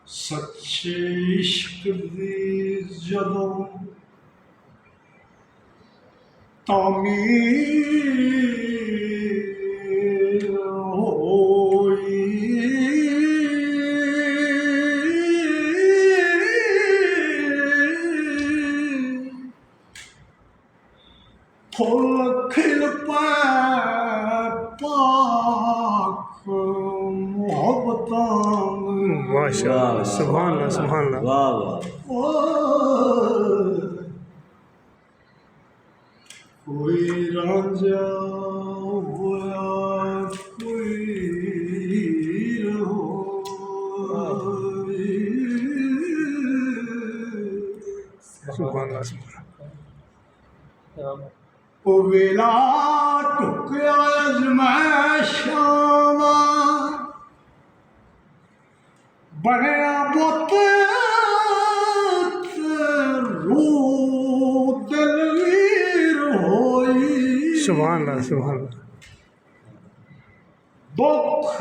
सच्चे इश्क दी जदों तामीर होई फुल खिल पाक मोहब्बतां माशाअल्लाह, सुभान अल्लाह, सुभान अल्लाह। वाह वाह। कोई रांझा होया कोई सुभान अल्लाह, सुभान ओ वेला टुकया अजमैशां बनया बुत रूह दिलवीर होई सुभान अल्लाह, सुभान अल्लाह। दुख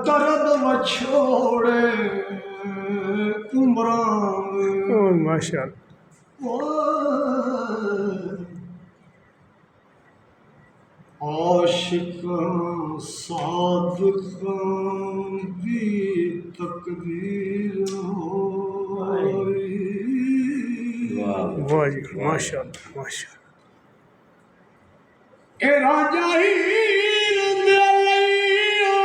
दर्द वछोड़े उमरां ओ माशाअल्लाह, आशिकां सादिकां दी तकदीर होई वाह जी, माशाअल्लाह, माशाअल्लाह। ए राजा हीर दे लईया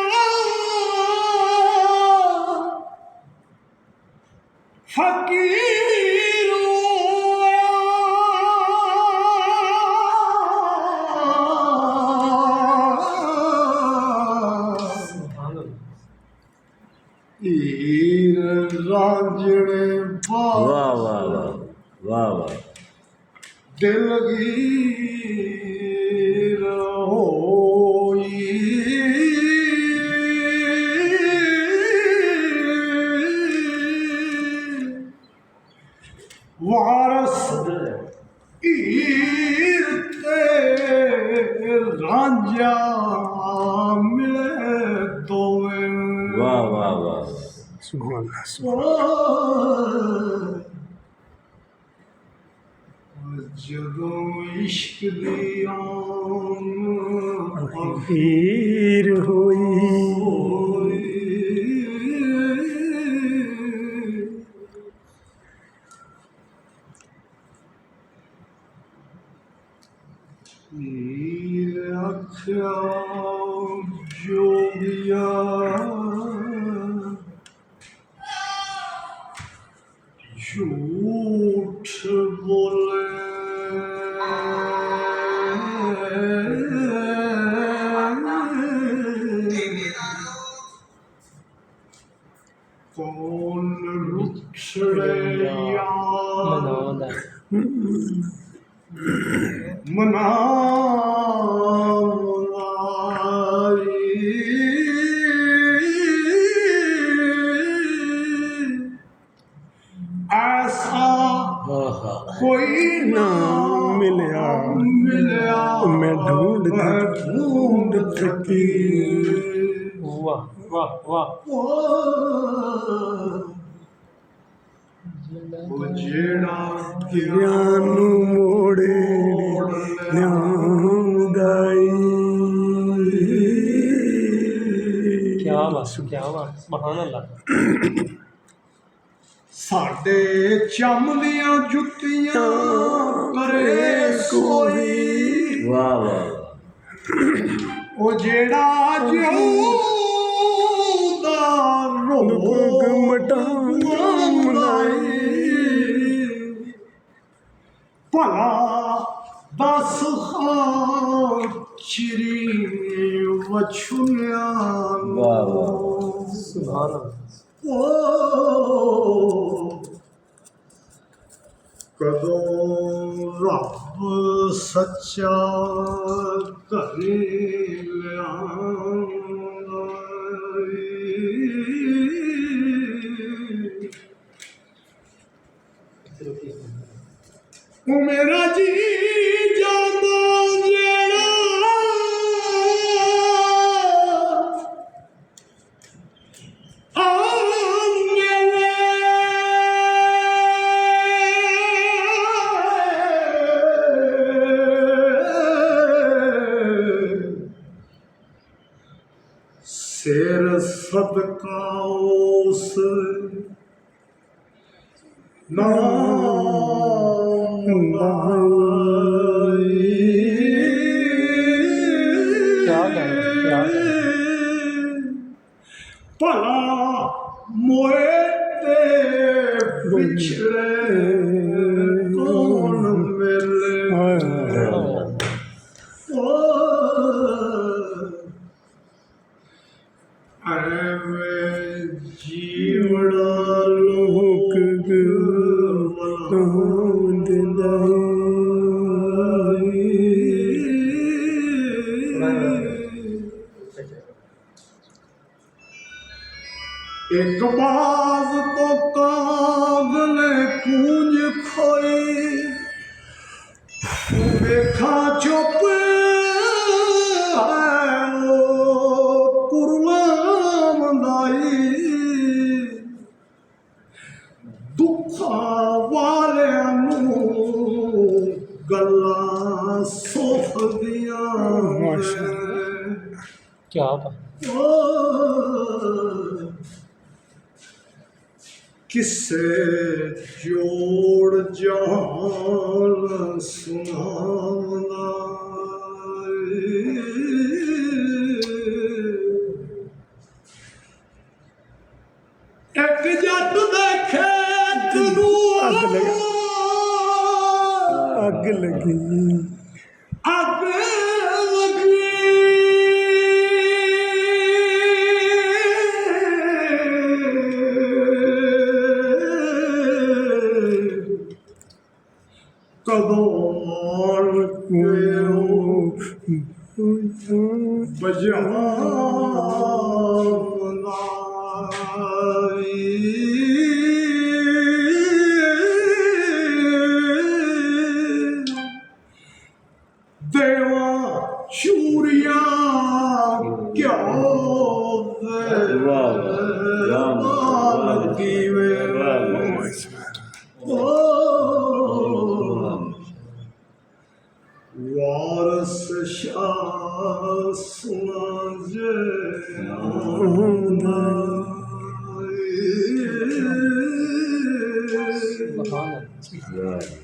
फकीर हीर रांझणे वाह वाह वाह वाह वाह। दिलगीर होई वारस हीर ते रांझा मिले दोवें वाह वाह वाह। सुभान अल्लाह, सुभान जदों इश्क दी हीर होई हीर आख्या जोगिया झूठ बोले कौन रुछड़े यार मना ऐसा कोई ना मिलया मिलया मैं ढूंढ थकी। वाह वाह वाह। वो जेड़ा ज्ञान मोड़े न्यादाई। क्या बात, क्या बात, सुभान अल्लाह। साडे चम दियां जुत्तियां करे कोई वाह वाह। ओ जेड़ा जिउंदा रोग मटाई भला दस खान ਛੁਨਿਆ ਵਾਹ ਵਾਹ ਸੁਭਾਨ ਅੱਲਾਹ ਓ ਕਦੋਂ ਰੱਬ ਸੱਚਾ ਘਰੇ ਲਿਆਂਦਾ ਉਹ ਮੇਰਾ ਜੀ ਜਾਂਦਾ ਜਿਹੜਾ ਆ ਮੇਰੇ ਸਿਰ ਸਦਕਾ ਉਸ क्या क्या ਭਲਾ ਮੋਏ ਤੇ ਵਿਛੜੇ ਕੌਣ ਮਿਲੇ ਹਾਏ ਹਾਏ ਐਵੇਂ ਜੀਵੜਾ ਲੋਕ ਇੱਕ ਬਾਜ਼ ਤੋਂ ਕਾਗਲ ਕੂੰਜ ਖੋਈ ਵੇਖਾ ਚੁੱਪ ਕੁਰਲਾਮ ਦਾਈ ਦੁੱਖਾਂ ਵਾਲਿਆਂ ਨੂੰ ਗੱਲਾਂ ਸੁਖਦੀਆਂ क्या बात ਕਿਸੇ ਜੋੜ ਜਾਨ ਸੁਣਾਉਂਦਾ ਇੱਕ ਜੱਟ ਦੇ ਖੇਤ ਨੂੰ ਅੱਗ ਲੱਗੀ ਅੱਗ ਲੱਗੀ ਕਦੋਂ ਆਣ ਕੇ ਦੇਵਾ ਚੂਰੀਆਂ ਕਿਉਂ ਦੇ ਲੱਗੀ ਵੇ ਵਾਰਸ ਸ਼ਾਹ ਸੁਣਾ ਜੇ सुभान अल्लाह ਵਾਹ